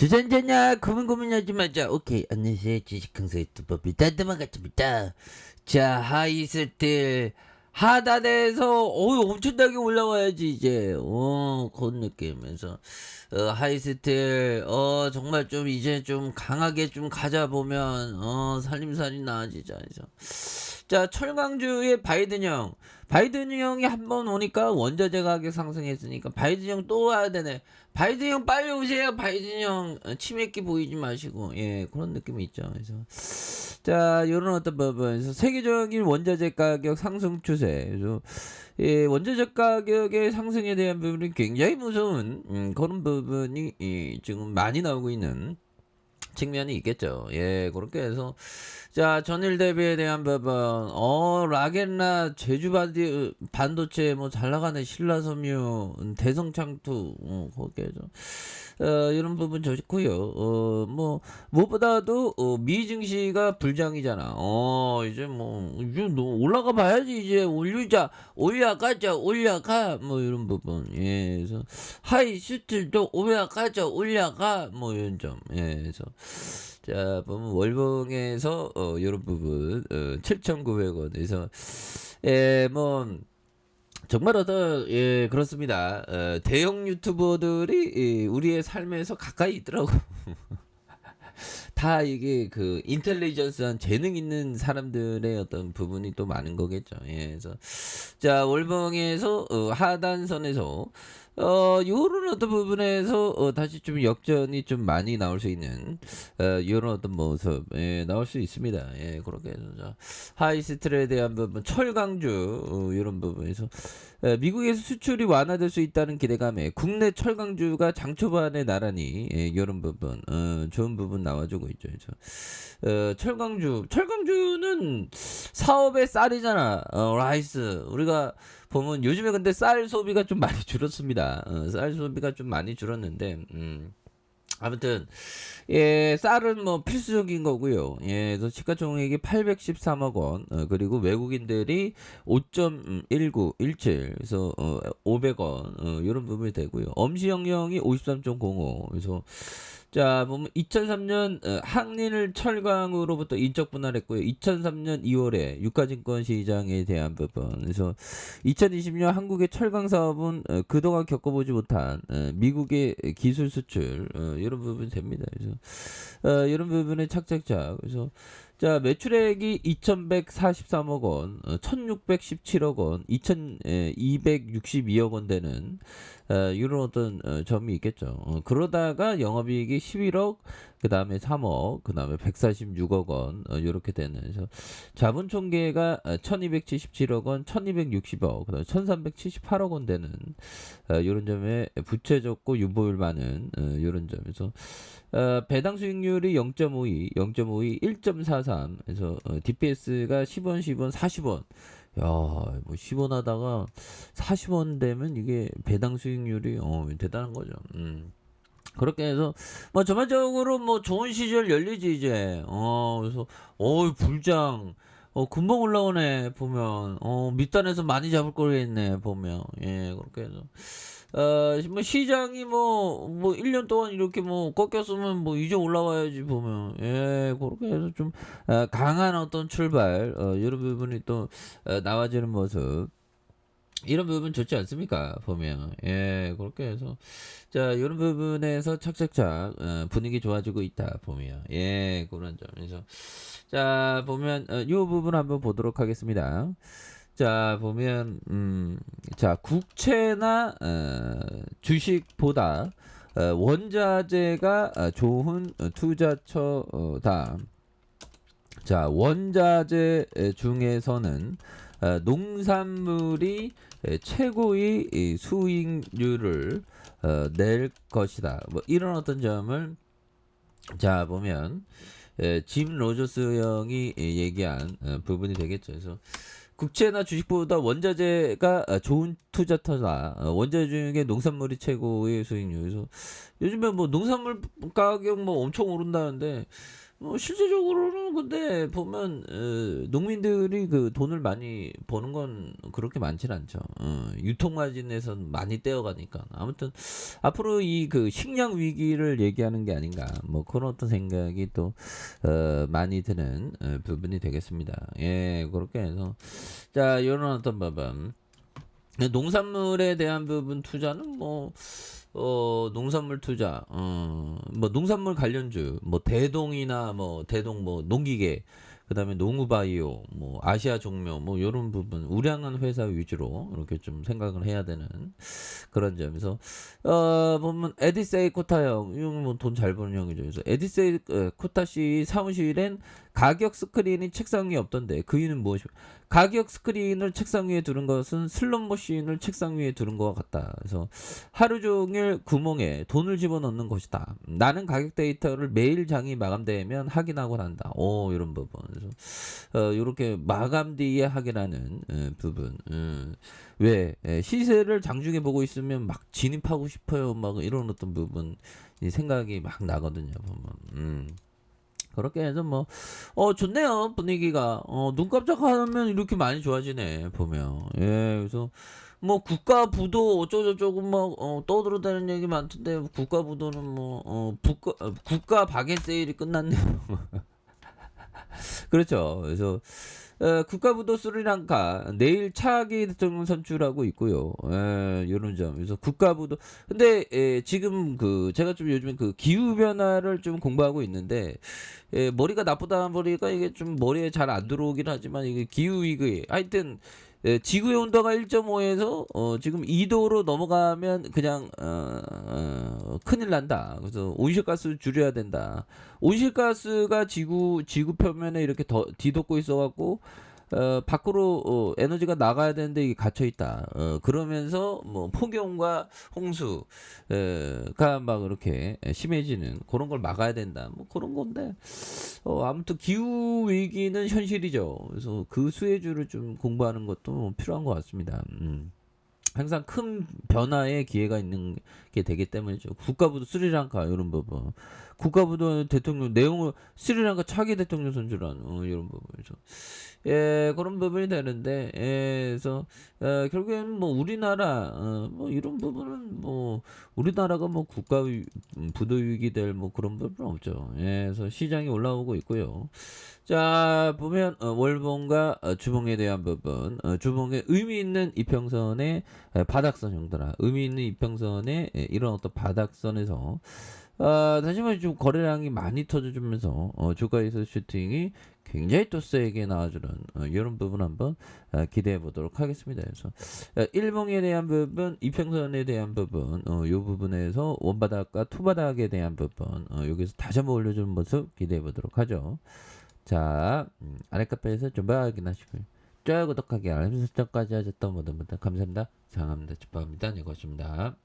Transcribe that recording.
주전자냐 고민하지 마자. 오케이, 안녕하세요. 주식강사 유튜버비 따뜻한 같습니다. 자, 하이스틸 하단에서 엄청나게 올라와야지 이제 그런 느낌에서 하이스틸 정말 좀 이제 좀 강하게 좀 가자 보면 살림살이 나아지자. 그래서 자, 철강주의 바이든 형이 한 번 오니까 원자재 가격 상승했으니까 바이든 형 또 와야 되네. 바이든 형 빨리 오세요. 바이든 형 치맥기 보이지 마시고, 예, 그런 느낌이 있죠. 그래서 자, 요런 어떤 부분에서 세계적인 원자재 가격 상승 추세. 그래서 예, 원자재 가격의 상승에 대한 부분이 굉장히 무서운 그런 부분이 지금 많이 나오고 있는 측면이 있겠죠. 예, 그렇게 해서 자, 전일 대비에 대한 부분 라겐라 제주 반도체 뭐 잘 나가네. 신라섬유 대성창투 거기에서 이런 부분 좋고요. 뭐 무엇보다도 미 증시가 불장이잖아. 이제 뭐 이제 올라가 봐야지. 이제 올라가 뭐 이런 부분. 예, 그래서 하이 슈틀도 올라가 뭐 이런 점. 예, 그래서 자, 보면 월봉에서 이런 부분 7,900원에서 뭐 정말 예, 그렇습니다. 대형 유튜버들이 우리의 삶에서 가까이 있더라고. 다 이게 그 인텔리전스한 재능 있는 사람들의 어떤 부분이 또 많은 거겠죠. 예, 그래서 자, 월봉에서 하단선에서 요런 어떤 부분에서 다시 좀 역전이 좀 많이 나올 수 있는 요런 어떤 모습 나올 수 있습니다. 예, 그렇게 해서 자, 하이스트에 대한 부분 철강주 요런 부분에서 미국에서 수출이 완화될 수 있다는 기대감에 국내 철강주가 장 초반에 나란히 이런 부분 좋은 부분 나와주고 있죠. 그래서 철강주는 사업의 쌀이잖아. 라이스 우리가 보면 요즘에 근데 쌀 소비가 좀 많이 줄었습니다. 쌀 소비가 좀 많이 줄었는데 아무튼 예, 쌀은 뭐 필수적인 거고요. 예, 그래서 시가총액이 813억 원, 그리고 외국인들이 5.1917, 그래서 500원, 이런 부분이 되고요. 엄시영령이 53.05, 그래서 자, 보면 2003년 항린을 철강으로부터 인적 분할했고요. 2003년 2월에 유가증권 시장에 대한 부분. 그래서 2020년 한국의 철강 사업은 그동안 겪어보지 못한 미국의 기술 수출 이런 부분이 됩니다. 그래서 이런 부분에 착착착. 그래서 자, 매출액이 2,143억 원, 1,617억 원, 2,262억 원 되는 이런 어떤 점이 있겠죠. 그러다가 영업이익이 11억, 그 다음에 3억, 그 다음에 146억 원 이렇게 되는. 그래서 자본 총계가 1,277억 원, 1,260억, 그 다음에 1,378억 원 되는 이런 점에 부채 적고 유보율 많은 이런 점에서 배당 수익률이 0.52, 1.43. 그래서 DPS가 10원, 10원, 40원. 야, 뭐 10원 하다가 40원 되면 이게 배당 수익률이 대단한 거죠. 그렇게 해서 뭐 전반적으로 뭐 좋은 시절 열리지 이제. 그래서 불장 금방 올라오네 보면. 밑단에서 많이 잡을 거겠네 보면. 예, 그렇게 해서 뭐 시장이 뭐 1년 동안 이렇게 뭐 꺾였으면 뭐 이제 올라와야지 보면. 예, 그렇게 해서 좀 강한 어떤 출발 이런 부분이 또 나와지는 모습. 이런 부분 좋지 않습니까? 보면. 예, 그렇게 해서 자, 이런 부분에서 착착착 분위기 좋아지고 있다 보면. 예, 그런 점에서 자, 보면 이 부분 한번 보도록 하겠습니다. 자, 보면 자, 국채나 주식보다 원자재가 좋은 투자처다. 자, 원자재 중에서는 농산물이 최고의 수익률을 낼 것이다. 뭐 이런 어떤 점을 자, 보면 짐 로저스 형이 얘기한 부분이 되겠죠. 그래서 국채나 주식보다 원자재가 좋은 투자처다. 원자재 중에 농산물이 최고의 수익률. 그래서 요즘에 뭐 농산물 가격 뭐 엄청 오른다는데 실제적으로는 근데 보면 농민들이 그 돈을 많이 버는 건 그렇게 많진 않죠. 유통 마진에서 많이 떼어가니까. 아무튼 앞으로 이 그 식량 위기를 얘기하는 게 아닌가 뭐 그런 어떤 생각이 또 많이 드는 부분이 되겠습니다. 예, 그렇게 해서 자 이런 어떤 부분 농산물에 대한 부분 투자는 뭐 농산물 투자, 뭐 농산물 관련주, 뭐 대동이나 뭐 대동 뭐 농기계, 그다음에 농우바이오, 뭐 아시아 종묘, 뭐 요런 부분 우량한 회사 위주로 이렇게 좀 생각을 해야 되는 그런 점에서 보면 에디세이 코타형 이건 뭐돈 잘 버는 형이죠. 그래서 에디세이 코타 씨 사무실엔 가격 스크린이 책상 위에 없던데 그 이유는 무엇이? 가격 스크린을 책상 위에 두는 것은 슬롯 머신을 책상 위에 두는 것과 같다. 그래서 하루 종일 구멍에 돈을 집어넣는 것이다. 나는 가격 데이터를 매일 장이 마감되면 확인하고 난다. 오 이런 부분. 그래서 이렇게 마감 뒤에 확인하는 부분. 왜 시세를 장중에 보고 있으면 막 진입하고 싶어요. 막 이런 어떤 부분 이 생각이 막 나거든요. 보면. 그렇게 해서 뭐 좋네요 분위기가 눈 깜짝하면 이렇게 많이 좋아지네 보면 예 그래서 뭐 국가 부도 어쩌고저쩌고 막 떠들어대는 얘기 많던데 국가 부도는 뭐 국가 바겐 세일이 끝났네요. 그렇죠. 그래서 국가부도 스리랑카 내일 차기 대통령 선출하고 있고요. 이런 점. 그래서 국가부도 근데 지금 그 제가 좀 요즘에 그 기후 변화를 좀 공부하고 있는데 머리가 나쁘다 보니까 이게 좀 머리에 잘 안 들어오긴 하지만 이게 기후 위기 하여튼 지구의 온도가 1.5에서 지금 2도로 넘어가면 그냥 큰일 난다. 그래서 온실가스 줄여야 된다. 온실가스가 지구 표면에 이렇게 더 뒤덮고 있어갖고 밖으로 에너지가 나가야 되는데 이게 갇혀 있다. 그러면서 뭐 폭염과 홍수가 막 이렇게 심해지는 그런 걸 막아야 된다. 뭐 그런 건데 아무튼 기후 위기는 현실이죠. 그래서 그 수혜주를 좀 공부하는 것도 필요한 것 같습니다. 항상 큰 변화의 기회가 있는 게 되기 때문이죠. 국가부도 스리랑카 이런 부분, 국가부도 대통령 내용을 스리랑카 차기 대통령 선출한 이런 부분이죠. 예, 그런 부분이 되는데, 예, 그래서 결국에는 뭐 우리나라 뭐 이런 부분은 뭐 우리나라가 뭐 부도 위기 될 뭐 그런 부분은 없죠. 예, 그래서 시장이 올라오고 있고요. 자 보면 월봉과 주봉에 대한 부분 주봉의 의미 있는 이평선의 바닥선 형들아 의미 있는 이평선의 이런 어떤 바닥선에서 다시 말해 좀 거래량이 많이 터져주면서 주가에서 슈팅이 굉장히 또 세게 나와주는 이런 부분 한번 기대해 보도록 하겠습니다. 그래서 일봉에 대한 부분, 이평선에 대한 부분, 이 부분에서 원바닥과 투바닥에 대한 부분, 여기서 다시 한번 올려주는 모습 기대해 보도록 하죠. 자, 아래 카페에서 좀 확인하시고요. 좋아요, 구독하기, 알림 설정까지 하셨던 모든 분들 감사합니다. 사랑합니다. 축복합니다. 네, 고맙습니다.